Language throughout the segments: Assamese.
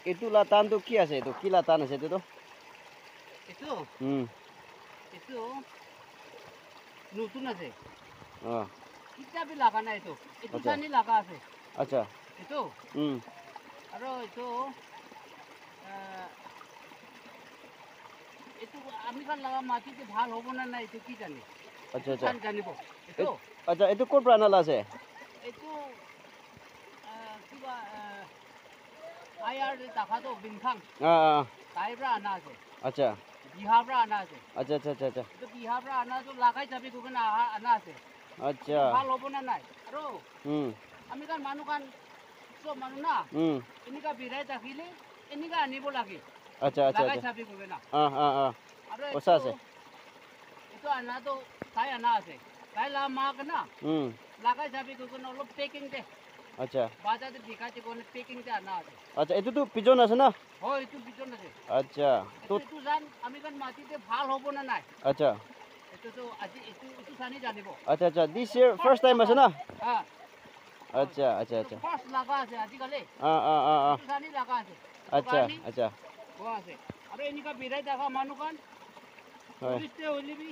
Itu latan tu kia se tu, ki latan se tu tu. Itu. Itu. Nutun আছে. Kita भी लगाना itu. Itu sani laga আছে. Acha. Itu. Aro itu itu আমি kan laga মাটিতে ভাল হ'ব না না itu কি জানি. Acha acha. Kan জানিব. Itu. Acha itu kor prana la se. Itu কিবা আয়ার দেখা তো বিনখাং তাইব্রা আনা আছে আচ্ছা বিহাবরা আনা আছে আচ্ছা আচ্ছা আচ্ছা আচ্ছা তো বিহাবরা আনা তো লাগাই যাবে কোন আনা আছে আচ্ছা ভালো হবে না নাই আরো আমি কান মানু কান সব মানু না এনিকা বিরাই থাকিলে এনিকা আনিব লাগে আচ্ছা আচ্ছা লাগাই যাবে কোন না আরো ওসা আছে এটো আনা তো তাই আনা আছে তাই লা মাগ না লাগাই যাবে কোন অলপ পেকিং দে আচ্ছা বাজারে দেখাতে কোন পেকিং তে আনা আছে আচ্ছা এটো তো পিজন আছে না হয় এটো পিজন আছে আচ্ছা তো এটো জান আমি কান মাটিতে ভাল হ'ব না নাই আচ্ছা এটো তো আজি এটো জানি জানিব আচ্ছা আচ্ছা দিস ইয়ার ফার্স্ট টাইম আছে না হ্যাঁ আচ্ছা আচ্ছা আচ্ছা ফার্স্ট লাগা আছে আজি কালে এটো জানি লাগা আছে আচ্ছা আচ্ছা ও আছে আরে এনিকা বিরাই দেখা মানু কান পুলিশতে হলিবি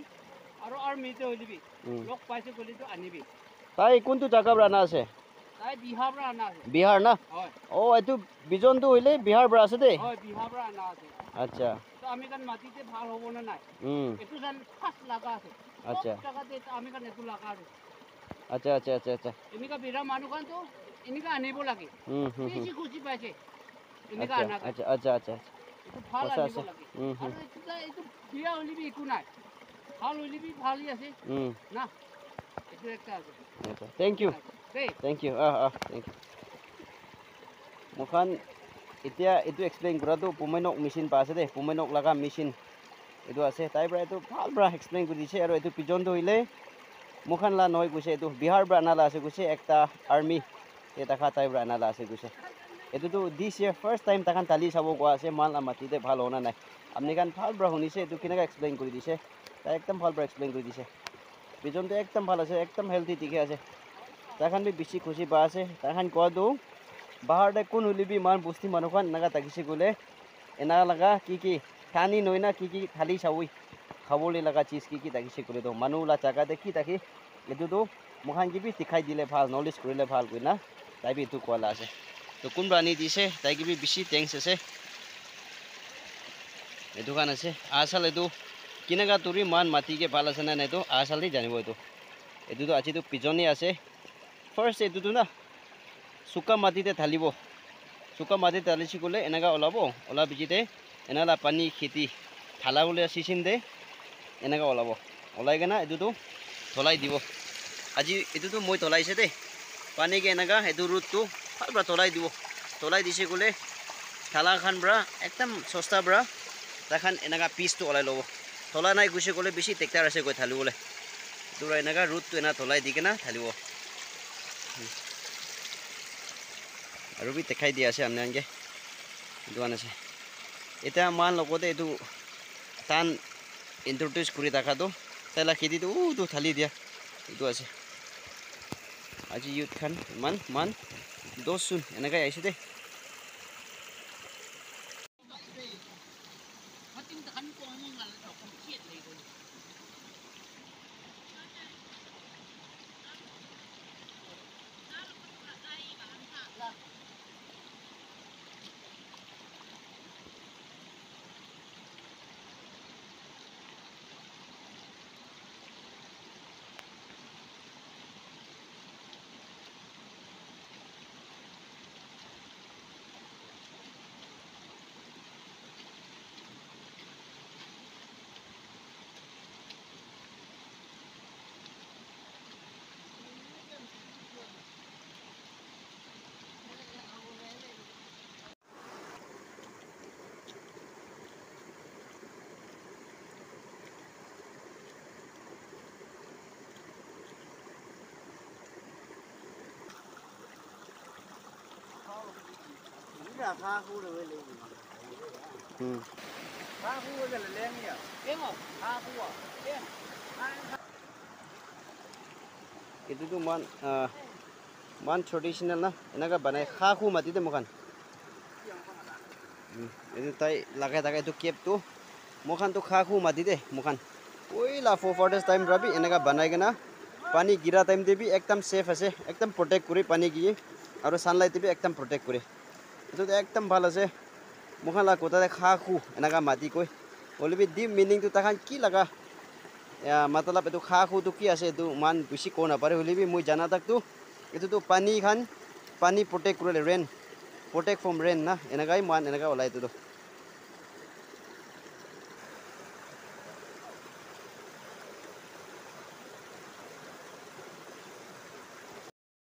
আর মিতে হলিবি লোক পাইছে বলি তো আনিবি তাই কোনটো জায়গা রানা আছে তাই বিহাবরা আনা আছে বিহার না হয় ও এটো বিজন তো হইলে বিহার বড় আছে দে হয় বিহাবরা আনা আছে আচ্ছা তো আমি কান মাটিতে ভাল হ'ব না নাই এটো জান ফার্স্ট লাগা আছে আচ্ছা জায়গাতে আমি কান এটো লাগা আছে আচ্ছা আচ্ছা আচ্ছা আচ্ছা এনিকা বিরা মানু কান তো এনিকা আনিব লাগে বেশি খুশি পাইছে এনিকা আনা আচ্ছা আচ্ছা আচ্ছা এটো ভাল আনিব লাগে আর এটো বিয়া হলিবি একু নাই ভাল হলিবি ভালই আছে না এটো একটা আছে আচ্ছা thank you thank you thank you মুখান এতিয়া এটো এক্সপ্লেইন কৰাটো পুমেনক মেচিন পাছে দে পুমেনক লাগা মেচিন এটো আছে তাই পৰা এটো ভাল পৰা এক্সপ্লেইন কৰি দিছে আৰু এটো পিজনটো হইলে মুখান লা নহয় কৈছে এটো বিহাৰ পৰা আনালা আছে কৈছে একটা আৰ্মি এটা খাতাই পৰা আনালা আছে কৈছে এটোতো দিস ইয়াৰ ফাৰ্স্ট টাইম তাখান তালি চাব কোৱা আছে মাল মাটিতে ভাল হোৱা নাই আপনি কান ভাল পৰা শুনিছে এটো কেনেকা এক্সপ্লেইন কৰি দিছে তাই একদম ভাল পৰা এক্সপ্লেইন কৰি দিছে পিজনটো একদম ভাল আছে একদম হেলদি ঠিকে আছে তাখান বি বেছি খুশি পা আছে তাখান কোৱাটো বাহাৰতে কোন হলিবি মান বস্তি মানুহখান নাগা তাকিছে গ'লে এনা লাগা কি খানি নয় না কি খালি চাউই খাবলৈ লাগা চিজ কি তাকিছে গ'লে তো মানুহ লা জাগাতে কি তাকি এটোতো মুখান কিবি শিকাই দিলে ভাল নলেজ কৰিলে ভাল গৈ না তাই বি এইটো কোৱালা আছে তো কোনবা আনি দিছে তাই কিবি বেছি টেংকছ আছে এইটো কান আছে আচল এইটো কেনেকা তুৰি মান মাটিকে ভাল আছে না এইটো আচলতে জানিব এইটোতো আজিতো পিজনে আছে ফাৰ্ষ্ট এইটোতো না শুকা মাটিতে ঢালিব শুকা মাটিতে ঢালিছি গ'লে এনেকা ওলাব ওলা বিজিতে এনালা পানী খেতি ঢালাবলৈ চিচিম দে এনেকা ওলাব ওলাই কেনা এইটোতো ঢলাই দিব আজি এইটোতো মই ঢলাইছে দেই পানীকে এনেকা এইটো ৰুটটো ভাল পৰা ঢলাই দিব ঢলাই দিছে গ'লে ঢালাখান পৰা একদম সস্তা পৰা তাখান এনেকা পিচটো ওলাই ল'ব ঢলা নাই গুচি গ'লে বেছি ট্ৰেক্টাৰ আছে গৈ ঢালিবলৈ এইটো এনেকা ৰুটটো এনা ঢলাই দি কেনা ঢালিব আৰু বি দেখাই দিয়া আছে আপনি আনকে দোকান আছে এতিয়া মান লগতে এইটো টান ইন্ট্ৰডিউচ কৰি থাকাটো তাইলা খেতিটো তো ঢালি দিয়া এইটো আছে আজি ইউথ খান মান 10 চোন এনেকৈ আহিছে দে itu tuh man traditional na enaga banai khaku mati de mokan itu tai lagai itu kep tuh mokan tuh khaku mati de mokan oi la for this time rabi enaga banai gena pani gira time de bi ekdam safe ase ekdam protect kuri pani gi aru sunlight de bi ekdam protect kuri itu ekdam bhal ase mokan la kota de khaku enaga mati koi olibi deep meaning tu takan ki laga ya matlab itu khaku tu ki ase tu man bishi ko na pare olibi moi jana tak tu itu tuh pani protect kuri rain protect from rain na enagai man enaga olai itu tuh